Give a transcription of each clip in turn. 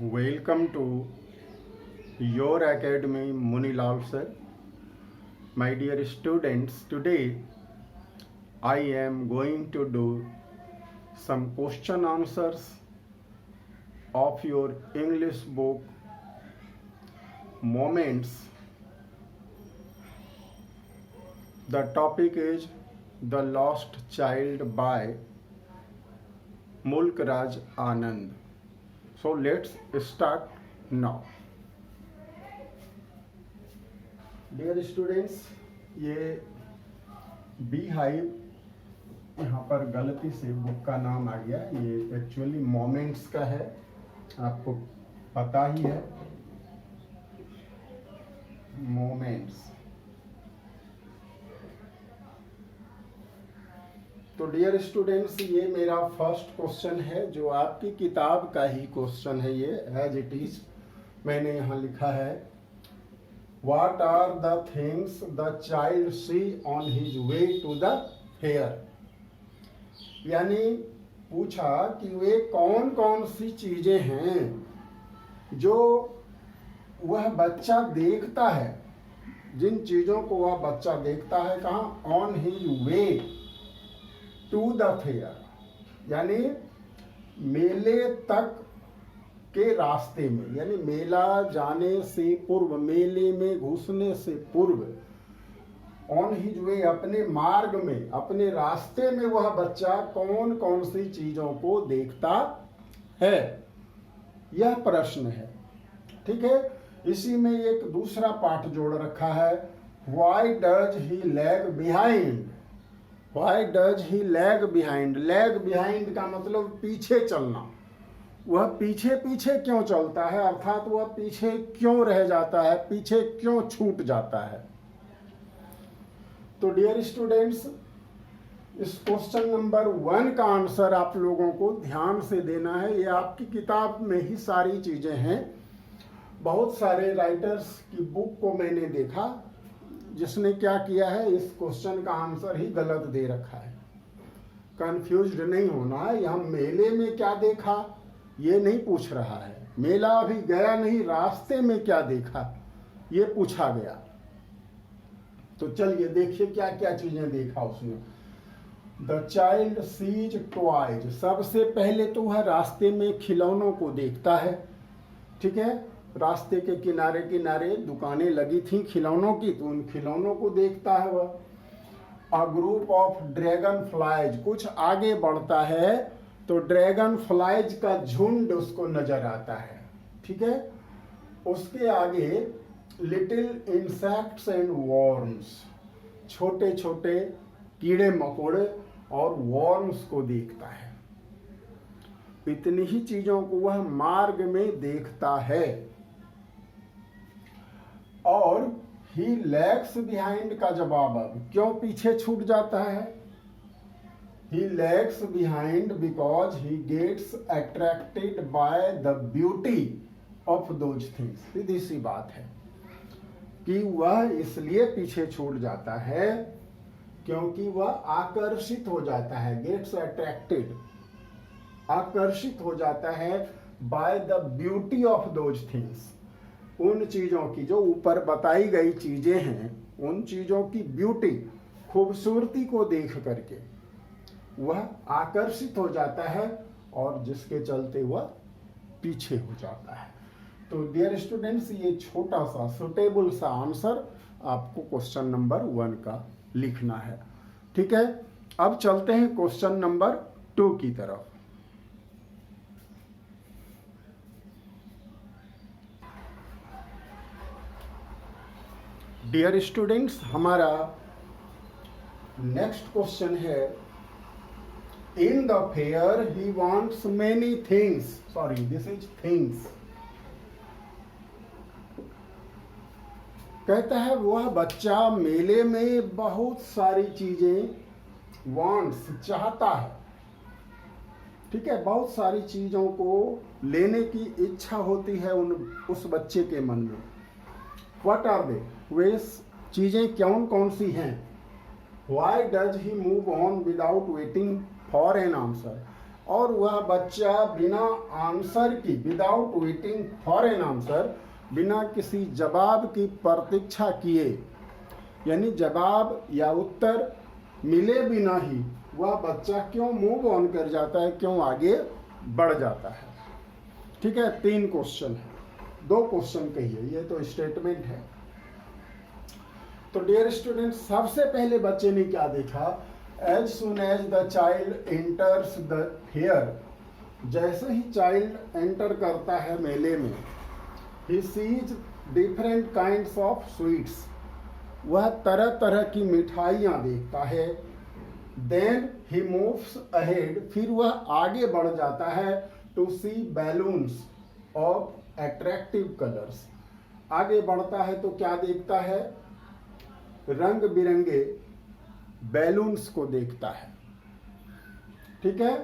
Welcome to your academy Munilal sir. My dear students, today I am going to do some question answers of your English book Moments. The topic is The Lost Child by Mulk Raj Anand. So let's start now. Dear students, ये bee hive यहाँ पर गलती से book का नाम आ गया. ये actually moments का है, आपको पता ही है. मोमेंट्स. तो डियर स्टूडेंट्स, ये मेरा फर्स्ट क्वेश्चन है जो आपकी किताब का ही क्वेश्चन है. ये एज इट इज मैंने यहाँ लिखा है, what are the things the child see on his way to the fair. यानी पूछा कि वे कौन कौन सी चीजें हैं जो वह बच्चा देखता है, जिन चीजों को वह बच्चा देखता है. कहाँ? On his way to the fair, यानी मेले तक के रास्ते में, यानी मेला जाने से पूर्व, मेले में घुसने से पूर्व, ऑन हिज वे, अपने मार्ग में, अपने रास्ते में वह बच्चा कौन कौन सी चीजों को देखता है, यह प्रश्न है. ठीक है. इसी में एक दूसरा पाठ जोड़ रखा है, why does he lag behind. Why does he lag behind? Lag behind का मतलब पीछे चलना. वह पीछे पीछे क्यों चलता है, अर्थात वह पीछे क्यों रह जाता है, पीछे क्यों छूट जाता है. तो डियर स्टूडेंट्स, इस क्वेश्चन नंबर 1 का आंसर आप लोगों को ध्यान से देना है. ये आपकी किताब में ही सारी चीजें हैं. बहुत सारे राइटर्स की बुक को मैंने देखा जिसने क्या किया है, इस क्वेश्चन का आंसर ही गलत दे रखा है. कंफ्यूज्ड नहीं होना है. हम मेले में क्या देखा ये नहीं पूछ रहा है, मेला अभी गया नहीं, रास्ते में क्या देखा ये पूछा गया. तो चलिए देखिए क्या क्या चीजें देखा उसने. The child sees toys. सबसे पहले तो वह रास्ते में खिलौनों को देखता है. ठीक है. रास्ते के किनारे किनारे दुकानें लगी थी खिलौनों की, तो उन खिलौनों को देखता है वह. A group of dragon flies. कुछ आगे बढ़ता है तो ड्रैगन फ्लाइज का झुंड उसको नजर आता है. ठीक है. उसके आगे लिटिल इंसेक्ट्स एंड वॉर्म्स, छोटे छोटे कीड़े मकोड़े और वॉर्म्स को देखता है. इतनी ही चीजों को वह मार्ग में देखता है. और ही लैग्स बिहाइंड का जवाब, अब क्यों पीछे छूट जाता है. He lags behind because he gets attracted by the beauty of those things. सीधी सी बात है कि वह इसलिए पीछे छूट जाता है क्योंकि वह आकर्षित हो जाता है. गेट्स अट्रैक्टेड, आकर्षित हो जाता है bye the beauty of those things. उन चीजों की, जो ऊपर बताई गई चीजें हैं, उन चीजों की ब्यूटी, खूबसूरती को देख करके वह आकर्षित हो जाता है और जिसके चलते वह पीछे हो जाता है. तो डियर स्टूडेंट्स, ये छोटा सा सुटेबल सा आंसर आपको क्वेश्चन नंबर 1 का लिखना है. ठीक है. अब चलते हैं क्वेश्चन नंबर 2 की तरफ. डियर स्टूडेंट्स, हमारा नेक्स्ट क्वेश्चन है, in the fair he wants many things. Sorry, this is things. कहता है वह बच्चा मेले में बहुत सारी चीजें वांट्स, चाहता है. ठीक है. बहुत सारी चीजों को लेने की इच्छा होती है उस बच्चे के मन में. What are they? वे चीजें कौन कौन सी हैं. Why does he move on without waiting for an answer? और वह बच्चा बिना आंसर की, without waiting for an answer, बिना किसी जवाब की प्रतीक्षा किए, यानी जवाब या उत्तर मिले बिना ही वह बच्चा क्यों मूव ऑन कर जाता है, क्यों आगे बढ़ जाता है। ठीक है, 3 क्वेश्चन है, 2 क्वेश्चन कहिए, ये तो स्टेटमेंट है। तो डियर स्टूडेंट, सबसे पहले बच्चे ने क्या देखा, as soon as the child enters the fair, जैसे ही चाइल्ड एंटर करता है मेले में, he sees different kinds of sweets, वह तरह तरह की मिठाइयाँ देखता है। देन ही मूव्स अहेड, फिर वह आगे बढ़ जाता है, to see balloons of attractive colours, आगे बढ़ता है तो क्या देखता है, रंग बिरंगे बैलून्स को देखता है। ठीक है,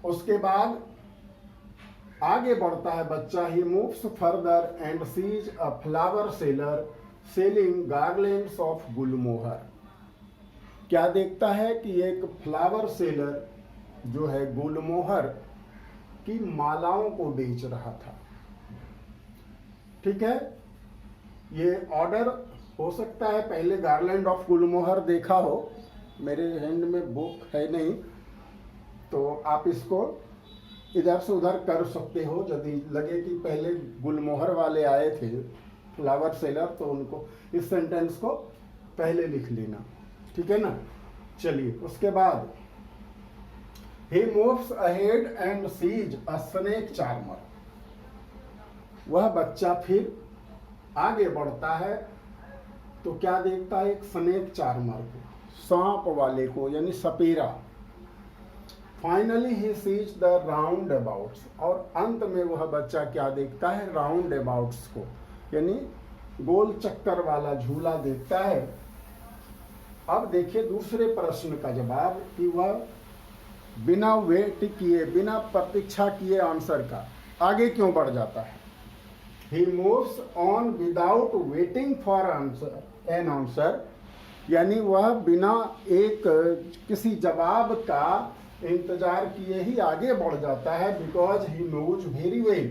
उसके बाद आगे बढ़ता है बच्चा, he moves further and sees a flower seller selling garlands of gulmohar, क्या देखता है कि एक फ्लावर सेलर जो है गुलमोहर की मालाओं को बेच रहा था। ठीक है, ये ऑर्डर हो सकता है पहले गार्लैंड ऑफ गुलमोहर देखा हो, मेरे हैंड में बुक है नहीं, तो आप इसको इधर से उधर कर सकते हो। यदि लगे कि पहले गुलमोहर वाले आए थे फ्लावर सेलर, तो उनको इस सेंटेंस को पहले लिख लेना। ठीक है ना, चलिए उसके बाद he moves ahead and sees a snake charmer, वह बच्चा फिर आगे बढ़ता है तो क्या देखता है, एक स्नेक चार्मर को, सांप वाले को, यानी सपेरा। Finally he sees the roundabouts अबाउट्स, और अंत में वह बच्चा क्या देखता है, राउंड अबाउट्स को, यानी गोल चक्कर वाला झूला देखता है। अब देखिए दूसरे प्रश्न का जवाब कि वह बिना वेट किए, बिना प्रतीक्षा किए आंसर का आगे क्यों बढ़ जाता है। He moves on without waiting for answer an answer, यानी वह बिना एक किसी जवाब का इंतजार किए ही आगे बढ़ जाता है। Because he knows very well,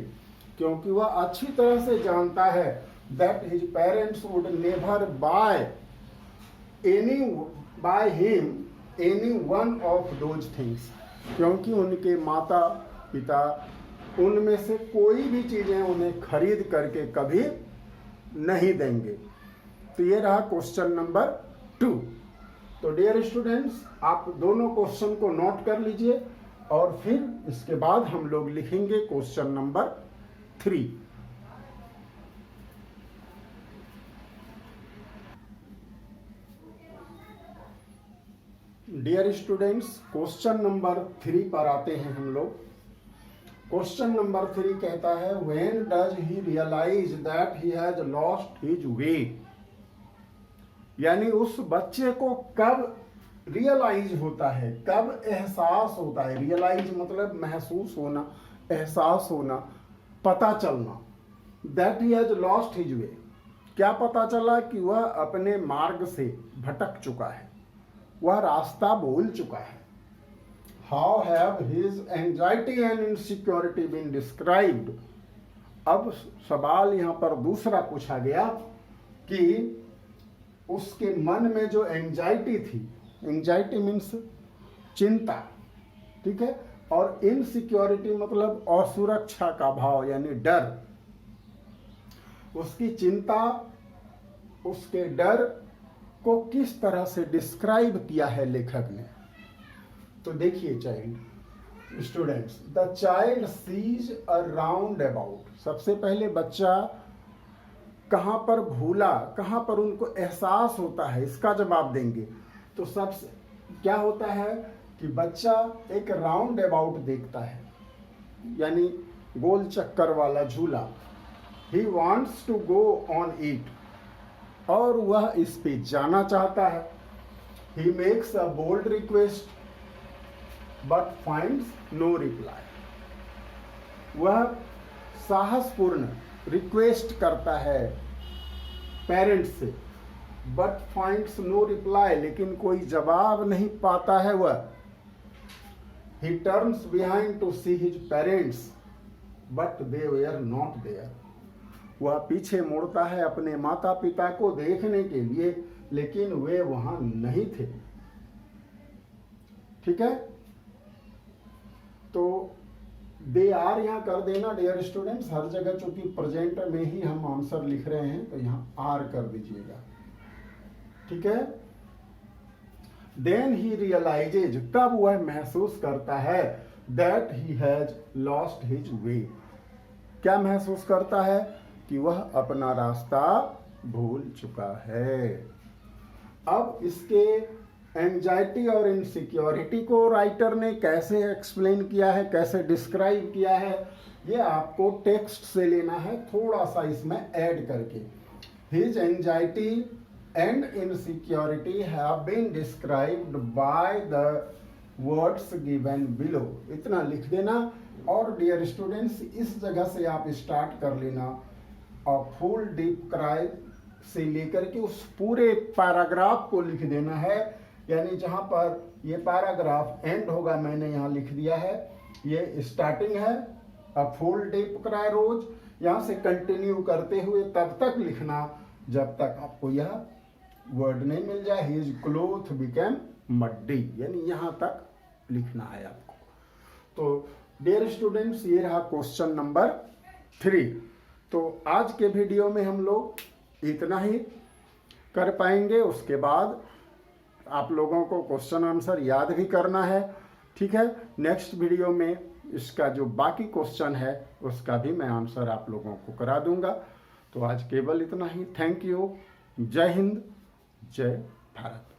क्योंकि वह अच्छी तरह से जानता है that his parents would never buy him any one of those things, क्योंकि उनके माता पिता उनमें से कोई भी चीजें उन्हें खरीद करके कभी नहीं देंगे। तो ये रहा क्वेश्चन नंबर 2। तो डियर स्टूडेंट्स, आप दोनों क्वेश्चन को नोट कर लीजिए और फिर इसके बाद हम लोग लिखेंगे question number 3। Dear students, question number 3 पर आते हैं हम लोग। क्वेश्चन नंबर 3 कहता है, when does he realise that he has lost his way, यानी उस बच्चे को कब रियलाइज होता है, कब एहसास होता है। रियलाइज मतलब महसूस होना, एहसास होना, पता चलना। That he has lost his वे, क्या पता चला कि वह अपने मार्ग से भटक चुका है, वह रास्ता भूल चुका है। How have his anxiety and insecurity been described. अब सवाल यहाँ पर दूसरा पूछा गया कि उसके मन में जो एंजाइटी थी, एंजाइटी मीन्स चिंता, ठीक है, और इनसिक्योरिटी मतलब असुरक्षा का भाव यानी डर। उसकी चिंता, उसके डर को किस तरह से डिस्क्राइब किया है लेखक ने। तो देखिए child students, the child sees a round about. सबसे पहले बच्चा कहाँ पर भूला, कहाँ पर उनको एहसास होता है, इसका जवाब देंगे। तो सबसे क्या होता है कि बच्चा एक राउंड अबाउट देखता है, यानी गोल चक्कर वाला झूला। He wants to go on it, और वह इस पे जाना चाहता है। He makes a bold request but finds no reply. वह साहसपूर्ण रिक्वेस्ट करता है पेरेंट्स से, बट फाइंड्स नो रिप्लाई, लेकिन कोई जवाब नहीं पाता है वह। He turns behind to see his parents but they were not there. वह पीछे मुड़ता है अपने माता पिता को देखने के लिए, लेकिन वे वहां नहीं थे। ठीक है, तो दे आर यहां कर देना डियर स्टूडेंट्स, हर जगह चूंकि प्रेजेंट में ही हम आंसर लिख रहे हैं तो यहां आर कर दीजिएगा। ठीक है, देन ही रियलाइजेज, कब वह महसूस करता है, that he has lost his वे, क्या महसूस करता है कि वह अपना रास्ता भूल चुका है। अब इसके एंजाइटी और इनसिक्योरिटी को राइटर ने कैसे एक्सप्लेन किया है, कैसे डिस्क्राइब किया है, ये आपको टेक्स्ट से लेना है, थोड़ा सा इसमें ऐड करके। His anxiety and insecurity have been described by the words given below, इतना लिख देना। और डियर स्टूडेंट्स, इस जगह से आप स्टार्ट कर लेना और फुल डीप क्राई से लेकर के उस पूरे पैराग्राफ को लिख देना है, यानी जहां पर ये पैराग्राफ एंड होगा मैंने यहां लिख दिया है, ये स्टार्टिंग है, अ फुल डीप क्राई रोज, यहां से कंटिन्यू करते हुए तब तक लिखना जब तक आपको यह वर्ड नहीं मिल जाए, हिज क्लोथ बिकेम मड्डी, यानी यहां तक लिखना है आपको। तो डियर स्टूडेंट्स, ये रहा क्वेश्चन नंबर 3। तो आज के वीडियो में हम लोग इतना ही कर पाएंगे, उसके बाद आप लोगों को क्वेश्चन आंसर याद भी करना है। ठीक है, नेक्स्ट वीडियो में इसका जो बाकी क्वेश्चन है उसका भी मैं आंसर आप लोगों को करा दूंगा। तो आज केवल इतना ही। Thank you. जय हिंद, जय भारत।